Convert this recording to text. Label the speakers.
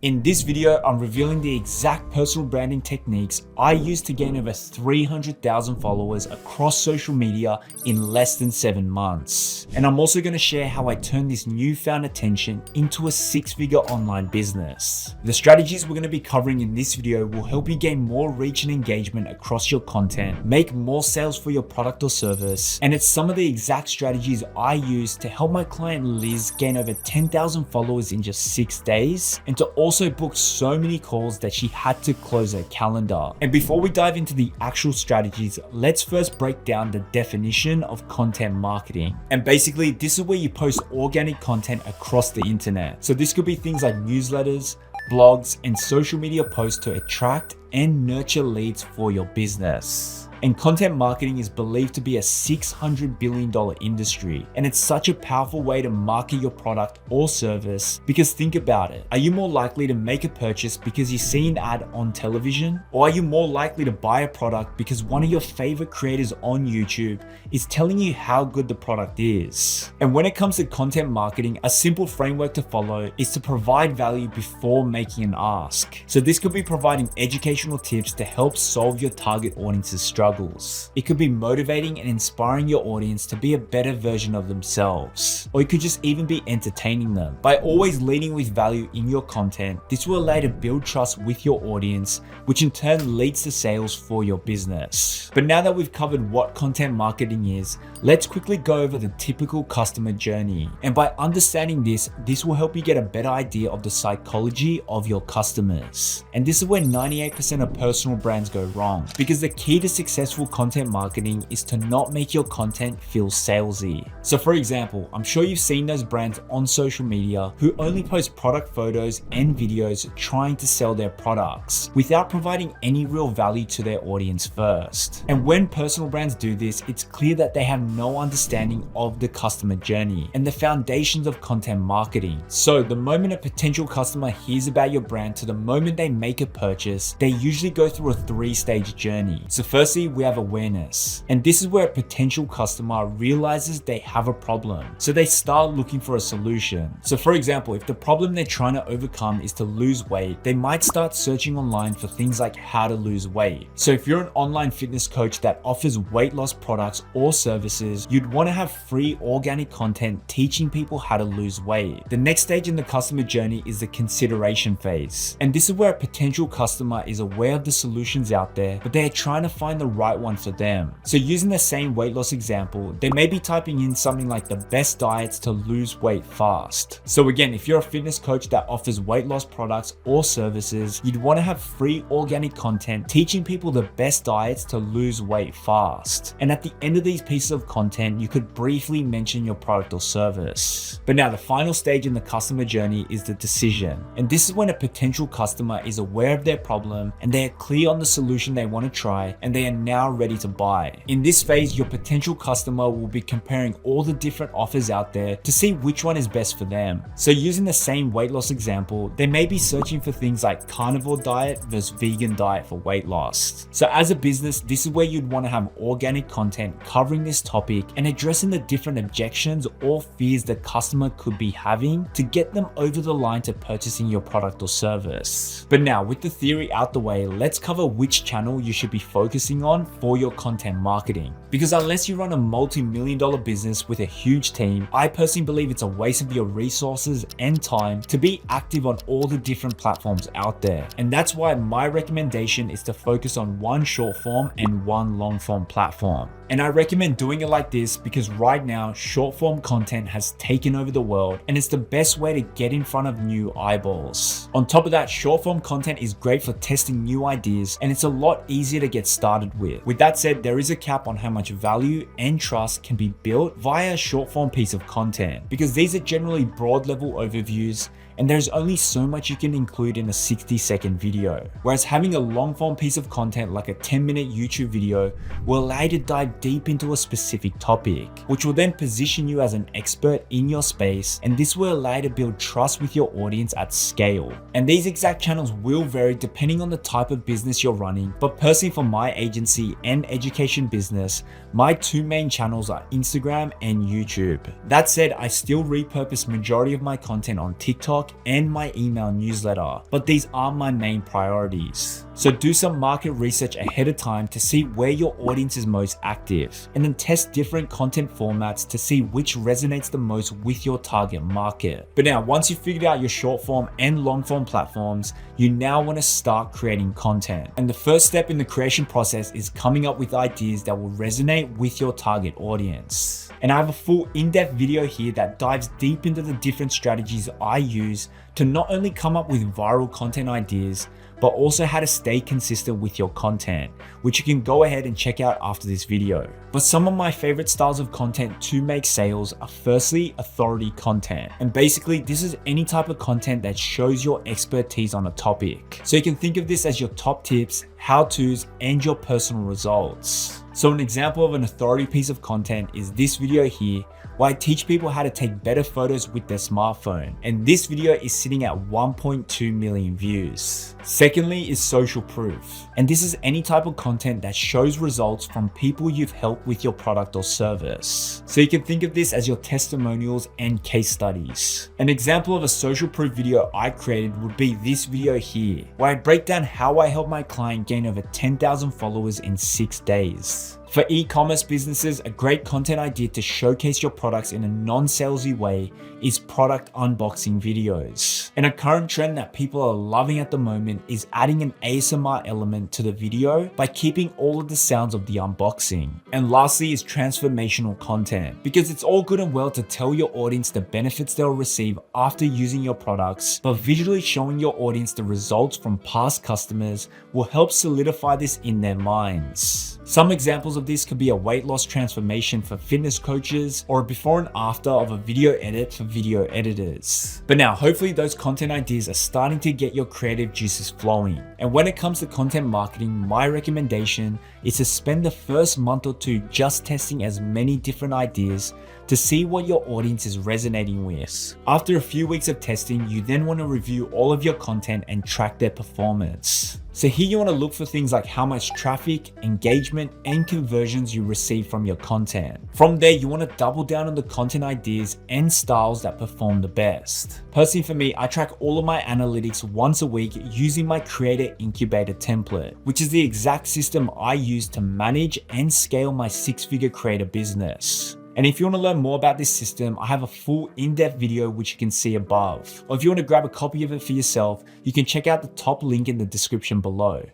Speaker 1: In this video, I'm revealing the exact personal branding techniques I use to gain over 300,000 followers across social media in less than 7 months. And I'm also going to share how I turned this newfound attention into a 6-figure online business. The strategies we're going to be covering in this video will help you gain more reach and engagement across your content, make more sales for your product or service, and it's some of the exact strategies I use to help my client Liz gain over 10,000 followers in just 6 days, and to also booked so many calls that she had to close her calendar. And before we dive into the actual strategies, let's first break down the definition of content marketing. And basically, this is where you post organic content across the internet. So this could be things like newsletters, blogs, and social media posts to attract and nurture leads for your business. And content marketing is believed to be a $600 billion industry. And it's such a powerful way to market your product or service, because think about it. Are you more likely to make a purchase because you see an ad on television? Or are you more likely to buy a product because one of your favorite creators on YouTube is telling you how good the product is? And when it comes to content marketing, a simple framework to follow is to provide value before making an ask. So this could be providing educational tips to help solve your target audience's struggles. It could be motivating and inspiring your audience to be a better version of themselves. Or it could just even be entertaining them. By always leading with value in your content, this will allow you to build trust with your audience, which in turn leads to sales for your business. But now that we've covered what content marketing is, let's quickly go over the typical customer journey. And by understanding this will help you get a better idea of the psychology of your customers. And this is where 98% of personal brands go wrong, because the key to successful content marketing is to not make your content feel salesy. So for example, I'm sure you've seen those brands on social media who only post product photos and videos trying to sell their products without providing any real value to their audience first. And when personal brands do this, it's clear that they have no understanding of the customer journey and the foundations of content marketing. So the moment a potential customer hears about your brand to the moment they make a purchase, they usually go through a 3-stage journey. So firstly, we have awareness. And this is where a potential customer realizes they have a problem. So they start looking for a solution. So for example, if the problem they're trying to overcome is to lose weight, they might start searching online for things like how to lose weight. So if you're an online fitness coach that offers weight loss products or services, you'd want to have free organic content teaching people how to lose weight. The next stage in the customer journey is the consideration phase. And this is where a potential customer is aware of the solutions out there, but they're trying to find the right one for them. So using the same weight loss example, they may be typing in something like the best diets to lose weight fast. So again, if you're a fitness coach that offers weight loss products or services, you'd want to have free organic content teaching people the best diets to lose weight fast. And at the end of these pieces of content, you could briefly mention your product or service. But now the final stage in the customer journey is the decision. And this is when a potential customer is aware of their problem and they are clear on the solution they want to try, and they are now ready to buy. In this phase, your potential customer will be comparing all the different offers out there to see which one is best for them. So using the same weight loss example, they may be searching for things like carnivore diet versus vegan diet for weight loss. So as a business, this is where you'd want to have organic content covering this topic and addressing the different objections or fears the customer could be having to get them over the line to purchasing your product or service. But now, with the theory out the way, let's cover which channel you should be focusing on for your content marketing. Because unless you run a multi-million-dollar business with a huge team, I personally believe it's a waste of your resources and time to be active on all the different platforms out there. And that's why my recommendation is to focus on one short form and one long form platform. And I recommend doing it like this because right now, short form content has taken over the world and it's the best way to get in front of new eyeballs. On top of that, short form content is great for testing new ideas and it's a lot easier to get started with. With that said, there is a cap on how much value and trust can be built via a short form piece of content, because these are generally broad level overviews and there's only so much you can include in a 60-second video. Whereas having a long form piece of content like a 10-minute YouTube video will allow you to dive deep into a specific topic, which will then position you as an expert in your space, and this will allow you to build trust with your audience at scale. And these exact channels will vary depending on the type of business you're running, but personally for my agency and education business, my 2 main channels are Instagram and YouTube. That said, I still repurpose majority of my content on TikTok TikTok, and my email newsletter, but these aren't my main priorities. So do some market research ahead of time to see where your audience is most active, and then test different content formats to see which resonates the most with your target market. But now, once you've figured out your short form and long form platforms, you now want to start creating content. And the first step in the creation process is coming up with ideas that will resonate with your target audience. And I have a full in-depth video here that dives deep into the different strategies I use to not only come up with viral content ideas, but also how to stay consistent with your content, which you can go ahead and check out after this video. But some of my favorite styles of content to make sales are firstly authority content. And basically this is any type of content that shows your expertise on a topic. So you can think of this as your top tips, how-tos, and your personal results. So an example of an authority piece of content is this video here, where I teach people how to take better photos with their smartphone. And this video is sitting at 1.2 million views. Secondly is social proof. And this is any type of content that shows results from people you've helped with your product or service. So you can think of this as your testimonials and case studies. An example of a social proof video I created would be this video here, where I break down how I helped my client gain over 10,000 followers in 6 days. For e-commerce businesses, a great content idea to showcase your products in a non-salesy way is product unboxing videos. And a current trend that people are loving at the moment is adding an ASMR element to the video by keeping all of the sounds of the unboxing. And lastly is transformational content, because it's all good and well to tell your audience the benefits they'll receive after using your products, but visually showing your audience the results from past customers will help solidify this in their minds. Some examples of this could be a weight loss transformation for fitness coaches, or a before and after of a video edit for video editors. But now, hopefully those content ideas are starting to get your creative juices flowing. And when it comes to content marketing, my recommendation is to spend the first month or two just testing as many different ideas to see what your audience is resonating with. After a few weeks of testing, you then want to review all of your content and track their performance. So here you want to look for things like how much traffic, engagement, and conversions you receive from your content. From there, you want to double down on the content ideas and styles that perform the best. Personally for me, I track all of my analytics once a week using my Creator Incubator template, which is the exact system I use to manage and scale my 6-figure creator business. And if you want to learn more about this system, I have a full in-depth video which you can see above. Or if you want to grab a copy of it for yourself, you can check out the top link in the description below.